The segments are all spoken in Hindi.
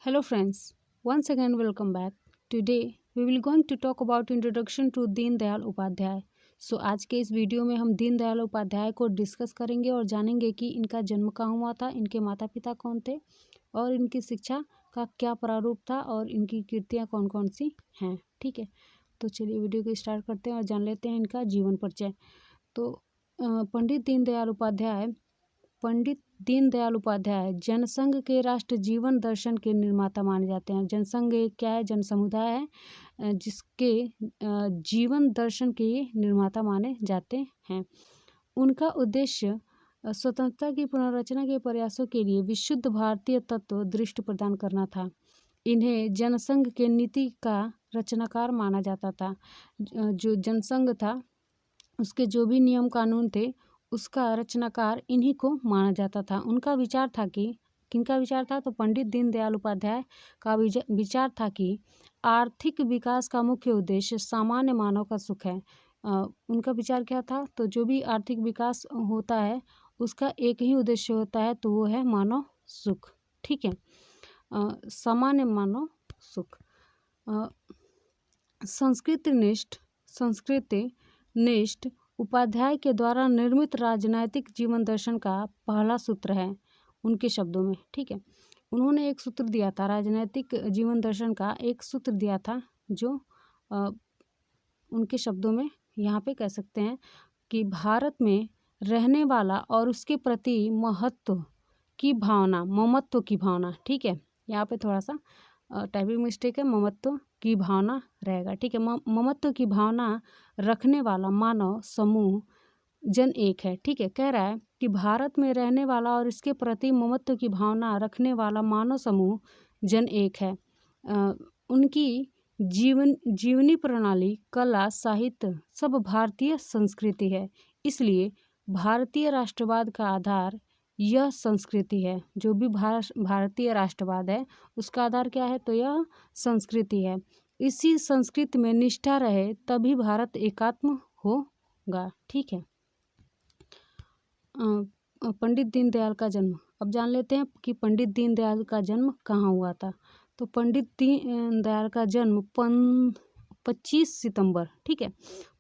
Hello friends, once again welcome back. Today we will going to talk about introduction to Deen Dayal Upadhyay. सो आज के इस वीडियो में हम दीन दयाल उपाध्याय को डिस्कस करेंगे और जानेंगे कि इनका जन्म कहाँ हुआ था, इनके माता पिता कौन थे और इनकी शिक्षा का क्या प्रारूप था और इनकी कृतियाँ कौन कौन सी हैं. ठीक है, तो चलिए वीडियो को स्टार्ट करते हैं और जान लेते हैं इनका जीवन परिचय. तो पंडित दीनदयाल उपाध्याय जनसंघ के राष्ट्र जीवन दर्शन के निर्माता माने जाते हैं. जनसंघ एक क्या है? जन समुदाय है जिसके जीवन दर्शन के निर्माता माने जाते हैं. उनका उद्देश्य स्वतंत्रता की पुनर्रचना के प्रयासों के लिए विशुद्ध भारतीय तत्व दृष्टि प्रदान करना था. इन्हें जनसंघ के नीति का रचनाकार माना जाता था. जो जनसंघ था उसके जो भी नियम कानून थे उसका रचनाकार इन्हीं को माना जाता था. उनका विचार था कि किनका विचार था? तो पंडित दीनदयाल उपाध्याय का विचार था कि आर्थिक विकास का मुख्य उद्देश्य सामान्य मानव का सुख है. उनका विचार क्या था? तो जो भी आर्थिक विकास होता है उसका एक ही उद्देश्य होता है, तो वो है मानव सुख. ठीक है, सामान्य मानव सुख. संस्कृति निष्ठ उपाध्याय के द्वारा निर्मित राजनैतिक जीवन दर्शन का पहला सूत्र है उनके शब्दों में. ठीक है, उन्होंने एक सूत्र दिया था, राजनैतिक जीवन दर्शन का एक सूत्र दिया था जो उनके शब्दों में यहाँ पे कह सकते हैं कि भारत में रहने वाला और उसके प्रति ममत्व की भावना. ठीक है, यहाँ पे थोड़ा सा टाइपिंग मिस्टेक है, ममत्व की भावना रहेगा. ठीक है, ममत्व की भावना रखने वाला मानव समूह जन एक है. ठीक है, कह रहा है कि भारत में रहने वाला और इसके प्रति ममत्व की भावना रखने वाला मानव समूह जन एक है. उनकी जीवनी प्रणाली, कला, साहित्य सब भारतीय संस्कृति है. इसलिए भारतीय राष्ट्रवाद का आधार यह संस्कृति है. जो भी भारतीय राष्ट्रवाद है उसका आधार क्या है? तो यह संस्कृति है. इसी संस्कृति में निष्ठा रहे तभी भारत एकात्म होगा. ठीक है, पंडित दीनदयाल का जन्म. अब जान लेते हैं कि पंडित दीनदयाल का जन्म कहाँ हुआ था. तो पंडित दीनदयाल का जन्म 25 सितंबर, ठीक है,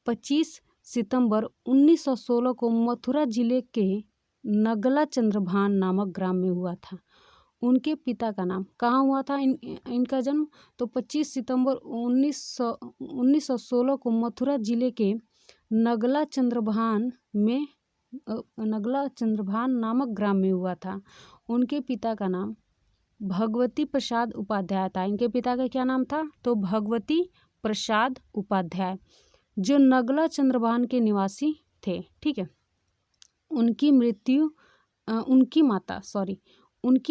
25 सितंबर 1916 को मथुरा जिले के नगला चंद्रभान नामक ग्राम में हुआ था. उनके पिता का नाम, कहाँ हुआ था इनका जन्म? तो 25 सितंबर 1916 को मथुरा जिले के नगला चंद्रभान नामक ग्राम में हुआ था. उनके पिता का नाम भगवती प्रसाद उपाध्याय था. इनके पिता का क्या नाम था? तो भगवती प्रसाद उपाध्याय, जो नगला चंद्रभान के निवासी थे. ठीक है, उनकी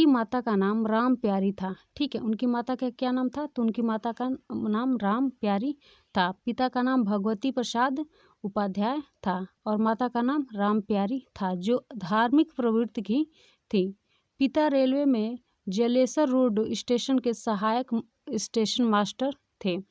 माता का नाम राम प्यारी था. ठीक है, उनकी माता का क्या नाम था? तो उनकी माता का नाम राम प्यारी था. पिता का नाम भगवती प्रसाद उपाध्याय था और माता का नाम राम प्यारी था, जो धार्मिक प्रवृत्ति की थी. पिता रेलवे में जलेसर रोड स्टेशन के सहायक स्टेशन मास्टर थे.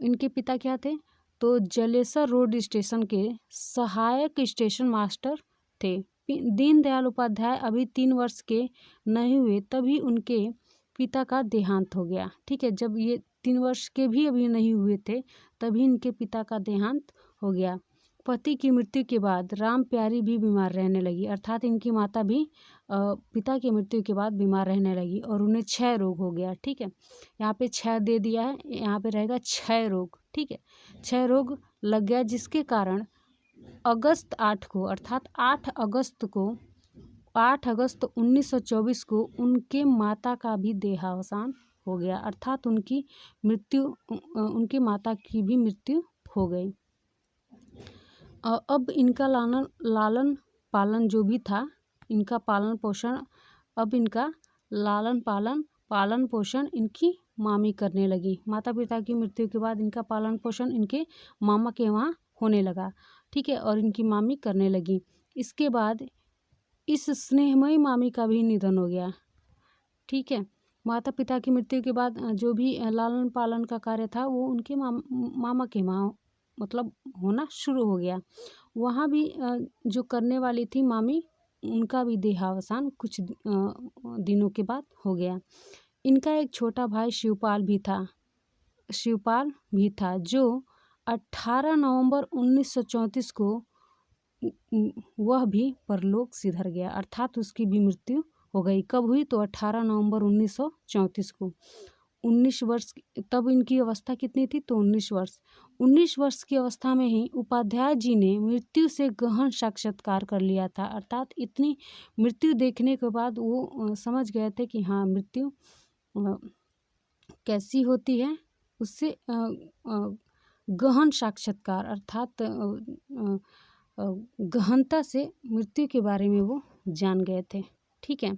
इनके पिता क्या थे? तो जलेसर रोड स्टेशन के सहायक स्टेशन मास्टर थे. दीनदयाल उपाध्याय अभी 3 वर्ष के नहीं हुए तभी उनके पिता का देहांत हो गया. ठीक है, जब ये 3 वर्ष के भी अभी नहीं हुए थे तभी इनके पिता का देहांत हो गया. पति की मृत्यु के बाद राम प्यारी भी बीमार रहने लगी, अर्थात इनकी माता भी पिता की मृत्यु के बाद बीमार रहने लगी और उन्हें क्षय रोग हो गया. ठीक है, यहाँ पे क्षय दे दिया है, यहाँ पे रहेगा क्षय रोग. ठीक है, क्षय रोग लग गया जिसके कारण अगस्त 8 को, अर्थात 8 अगस्त 1924 को उनके माता का भी देहावसान हो गया, अर्थात उनकी माता की भी मृत्यु हो गई. अब इनका लालन पालन जो भी था, इनका पालन पोषण इनकी मामी करने लगी. माता पिता की मृत्यु के बाद इनका पालन पोषण इनके मामा के वहाँ होने लगा. ठीक है, और इनकी मामी करने लगी. इसके बाद इस स्नेहमयी मामी का भी निधन हो गया. ठीक है, माता पिता की मृत्यु के बाद जो भी लालन पालन का कार्य था वो उनके मामा के वहाँ मतलब होना शुरू हो गया. वहाँ भी जो करने वाली थी मामी, उनका भी देहावसान कुछ दिनों के बाद हो गया. इनका एक छोटा भाई शिवपाल भी था जो 18 नवंबर 1934 को वह भी परलोक सिधर गया, अर्थात उसकी भी मृत्यु हो गई। कब हुई? तो 18 नवंबर 1934 को। 19 वर्ष तब इनकी अवस्था कितनी थी? तो 19 वर्ष। 19 वर्ष की अवस्था में ही उपाध्याय जी ने मृत्यु से गहन साक्षात्कार कर लिया था, अर्थात इतनी मृत्यु देखने के बाद वो समझ गए थे कि हाँ, मृत्यु कैसी होती है, उससे गहन साक्षात्कार अर्थात गहनता से मृत्यु के बारे में वो जान गए थे। ठीक है,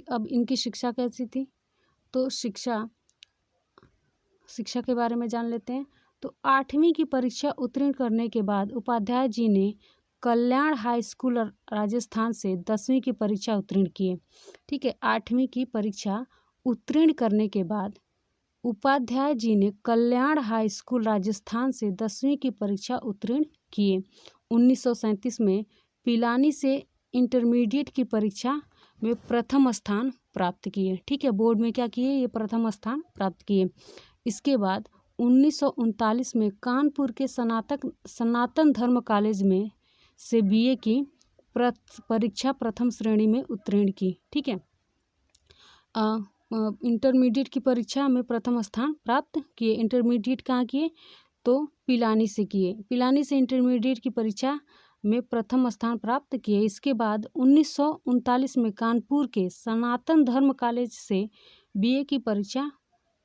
अब इनकी शिक्षा कैसी थी? तो शिक्षा के बारे में जान लेते हैं। तो 8वीं की परीक्षा उत्तीर्ण करने के बाद उपाध्याय जी ने कल्याण हाई स्कूल राजस्थान से 10वीं की परीक्षा उत्तीर्ण किए। ठीक है, 8वीं की परीक्षा उत्तीर्ण करने के बाद उपाध्याय जी ने कल्याण हाई स्कूल राजस्थान से 10वीं की परीक्षा उत्तीर्ण किए। 1937 में पिलानी से इंटरमीडिएट की परीक्षा में प्रथम स्थान प्राप्त किए। ठीक है, बोर्ड में क्या किए? ये प्रथम स्थान प्राप्त किए। इसके बाद 1939 में कानपुर के सनातन धर्म कॉलेज में से बीए की परीक्षा प्रथम श्रेणी में उत्तीर्ण की। ठीक है, इंटरमीडिएट की परीक्षा में प्रथम स्थान प्राप्त किए। इंटरमीडिएट कहाँ किए? तो पिलानी से किए। पिलानी से इंटरमीडिएट की परीक्षा में प्रथम स्थान प्राप्त किए। इसके बाद 1939 में कानपुर के सनातन धर्म कॉलेज से बीए की परीक्षा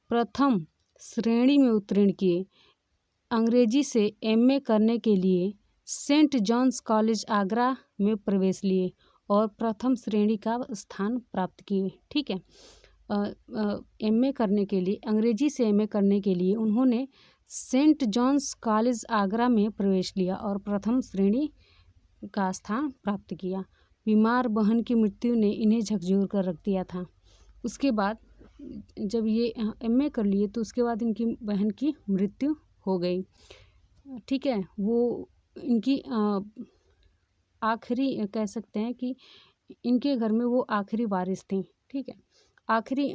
प्रथम श्रेणी में उत्तीर्ण किए। अंग्रेजी से एमए करने के लिए सेंट जॉन्स कॉलेज आगरा में प्रवेश लिए और प्रथम श्रेणी का स्थान प्राप्त किए। ठीक है, एमए करने के लिए, अंग्रेजी से एमए करने के लिए उन्होंने सेंट जॉन्स कॉलेज आगरा में प्रवेश लिया और प्रथम श्रेणी का स्थान प्राप्त किया। बीमार बहन की मृत्यु ने इन्हें झकझोर कर रख दिया था। उसके बाद जब ये एमए कर लिए तो उसके बाद इनकी बहन की मृत्यु हो गई। ठीक है, वो इनकी आखिरी कह सकते हैं कि इनके घर में वो आखिरी वारिस थी। ठीक है, आखिरी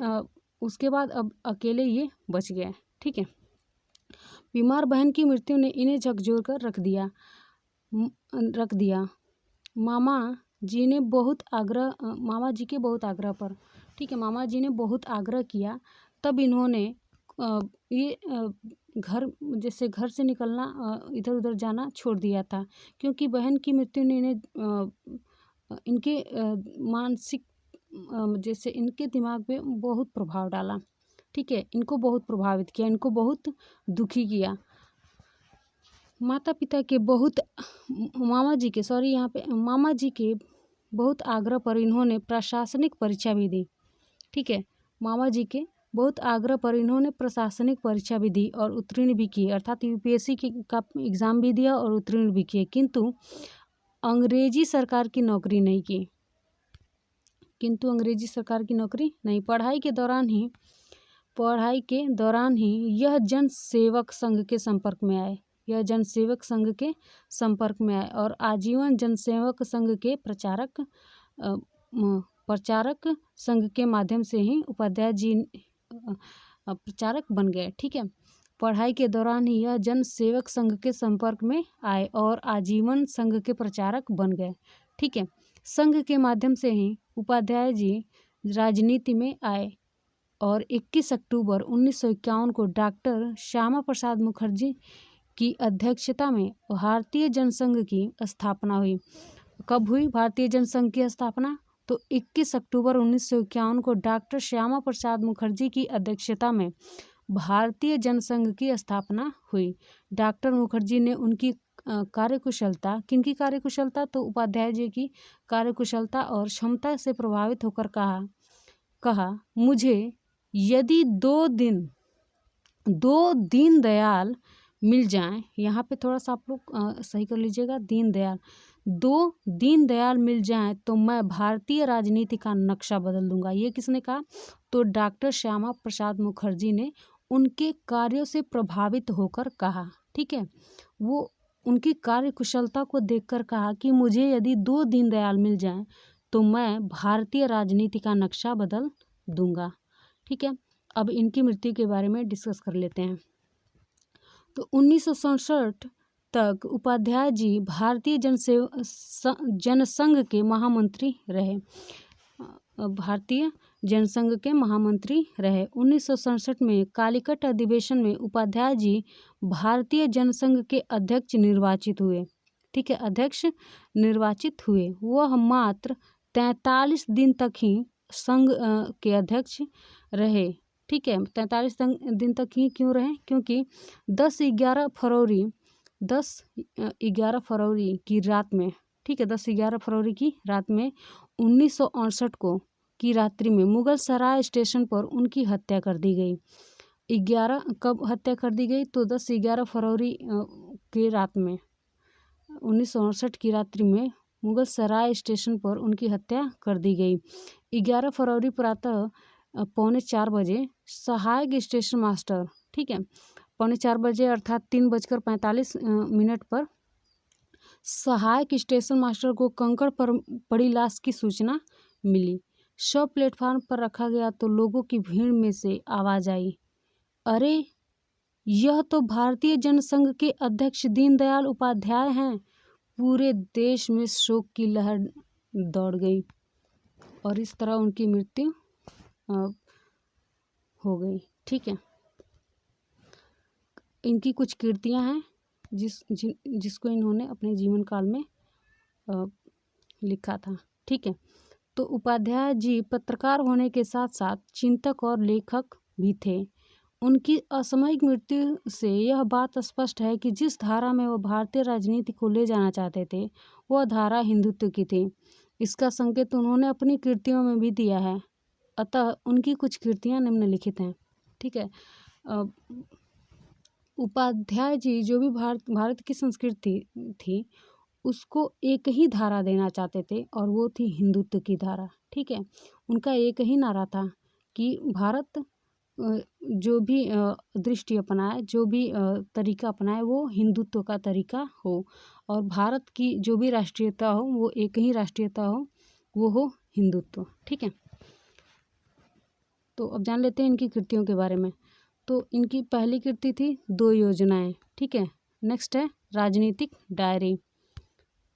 उसके बाद अब अकेले ये बच गए। ठीक है, बीमार बहन की मृत्यु ने इन्हें झकझोर कर रख दिया। मामा जी के बहुत आग्रह पर, ठीक है, मामा जी ने बहुत आग्रह किया, तब इन्होंने घर से निकलना, इधर उधर जाना छोड़ दिया था, क्योंकि बहन की मृत्यु ने इनके मानसिक जैसे इनके दिमाग पे बहुत प्रभाव डाला। ठीक है, इनको बहुत प्रभावित किया, इनको बहुत दुखी किया। मामा जी के बहुत आग्रह पर इन्होंने प्रशासनिक परीक्षा भी दी। ठीक है, मामा जी के बहुत आग्रह पर इन्होंने प्रशासनिक परीक्षा भी दी और उत्तीर्ण भी की, अर्थात यूपीएससी का एग्ज़ाम भी दिया और उत्तीर्ण भी किए, किंतु अंग्रेजी सरकार की नौकरी नहीं की। पढ़ाई के दौरान ही यह जनसेवक संघ के संपर्क में आए और आजीवन जनसेवक संघ के प्रचारक संघ के माध्यम से ही उपाध्याय जी प्रचारक बन गए। ठीक है, पढ़ाई के दौरान ही यह जनसेवक संघ के संपर्क में आए और आजीवन संघ के प्रचारक बन गए। ठीक है, संघ के माध्यम से ही उपाध्याय जी राजनीति में आए और 21 अक्टूबर 1951 को डॉक्टर श्यामा प्रसाद मुखर्जी की अध्यक्षता में भारतीय जनसंघ की स्थापना हुई। कब हुई भारतीय जनसंघ की स्थापना? तो 21 अक्टूबर 1951 को डॉक्टर श्यामा प्रसाद मुखर्जी की अध्यक्षता में भारतीय जनसंघ की स्थापना हुई। डॉक्टर मुखर्जी ने उनकी कार्यकुशलता, किनकी कार्यकुशलता? तो उपाध्याय जी की कार्यकुशलता और क्षमता से प्रभावित होकर कहा मुझे यदि दो दीनदयाल मिल जाएं, यहाँ पे थोड़ा सा आप लोग सही कर लीजिएगा, दो दीनदयाल मिल जाएं तो मैं भारतीय राजनीति का नक्शा बदल दूंगा। ये किसने कहा? तो डॉक्टर श्यामा प्रसाद मुखर्जी ने उनके कार्यों से प्रभावित होकर कहा। ठीक है, वो उनकी कार्यकुशलता को देखकर कहा कि मुझे यदि 2 दीनदयाल मिल जाएं तो मैं भारतीय राजनीति का नक्शा बदल दूंगा। ठीक है, अब इनकी मृत्यु के बारे में डिस्कस कर लेते हैं। तो 1967 तक उपाध्याय जी भारतीय जनसंघ के महामंत्री रहे। भारतीय जनसंघ के महामंत्री रहे। 1967 में कालीकट अधिवेशन में उपाध्याय जी भारतीय जनसंघ के अध्यक्ष निर्वाचित हुए। ठीक है, अध्यक्ष निर्वाचित हुए। वह मात्र 43 दिन तक ही संघ के अध्यक्ष रहे। ठीक है, 43 दिन तक ही क्यों रहे? क्योंकि 10-11 फरवरी की रात में, ठीक है, 10-11 फरवरी की रात में 1968 को की रात्रि में मुगल सराय स्टेशन पर उनकी हत्या कर दी गई। 11 कब हत्या कर दी गई? तो 10-11 फरवरी की रात में 1968 की रात्रि में मुगल सराय स्टेशन पर उनकी हत्या कर दी गई। 11 फरवरी प्रातः 3:45 बजे सहायक स्टेशन मास्टर, ठीक है, 3:45 बजे अर्थात 3:45 पर सहायक स्टेशन मास्टर को कंकड़ पर पड़ी लाश की सूचना मिली। शव प्लेटफार्म पर रखा गया तो लोगों की भीड़ में से आवाज आई, अरे यह तो भारतीय जनसंघ के अध्यक्ष दीनदयाल उपाध्याय हैं। पूरे देश में शोक की लहर दौड़ गई और इस तरह उनकी मृत्यु हो गई। ठीक है, इनकी कुछ कृतियां हैं जिसको इन्होंने अपने जीवन काल में लिखा था। ठीक है, तो उपाध्याय जी पत्रकार होने के साथ साथ चिंतक और लेखक भी थे। उनकी असामयिक मृत्यु से यह बात स्पष्ट है कि जिस धारा में वह भारतीय राजनीति को ले जाना चाहते थे वह धारा हिंदुत्व की थी। इसका संकेत उन्होंने अपनी कृतियों में भी दिया है। अतः उनकी कुछ कृतियां निम्नलिखित हैं। ठीक है, उपाध्याय जी जो भी भारत की संस्कृति थी उसको एक ही धारा देना चाहते थे और वो थी हिंदुत्व की धारा। ठीक है, उनका एक ही नारा था कि भारत जो भी दृष्टि अपनाए, जो भी तरीका अपनाए वो हिंदुत्व का तरीका हो और भारत की जो भी राष्ट्रीयता हो वो एक ही राष्ट्रीयता हो, वो हो हिंदुत्व। ठीक है, तो अब जान लेते हैं इनकी कृतियों के बारे में। तो इनकी पहली कृति थी 2 योजनाएं। ठीक है, नेक्स्ट है राजनीतिक डायरी।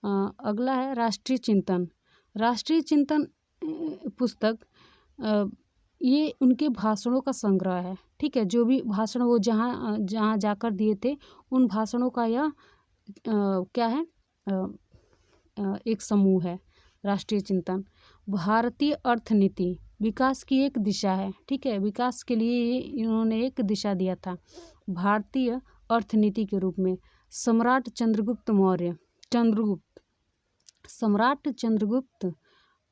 अगला है राष्ट्रीय चिंतन। राष्ट्रीय चिंतन पुस्तक ये उनके भाषणों का संग्रह है। ठीक है, जो भी भाषण वो जहाँ जाकर दिए थे उन भाषणों का यह क्या है, एक समूह है। राष्ट्रीय चिंतन भारतीय अर्थनीति विकास की एक दिशा है। ठीक है, विकास के लिए इन्होंने एक दिशा दिया था भारतीय अर्थनीति के रूप में। सम्राट चंद्रगुप्त।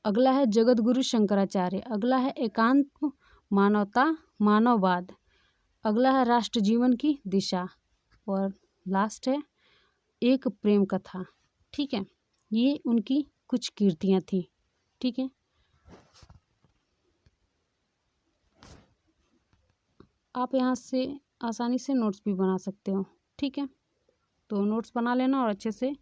अगला है जगत गुरु शंकराचार्य। अगला है एकांत मानववाद। अगला है राष्ट्र जीवन की दिशा और लास्ट है एक प्रेम कथा। ठीक है, ये उनकी कुछ कृतियां थी। ठीक है, आप यहाँ से आसानी से नोट्स भी बना सकते हो। ठीक है, तो नोट्स बना लेना और अच्छे से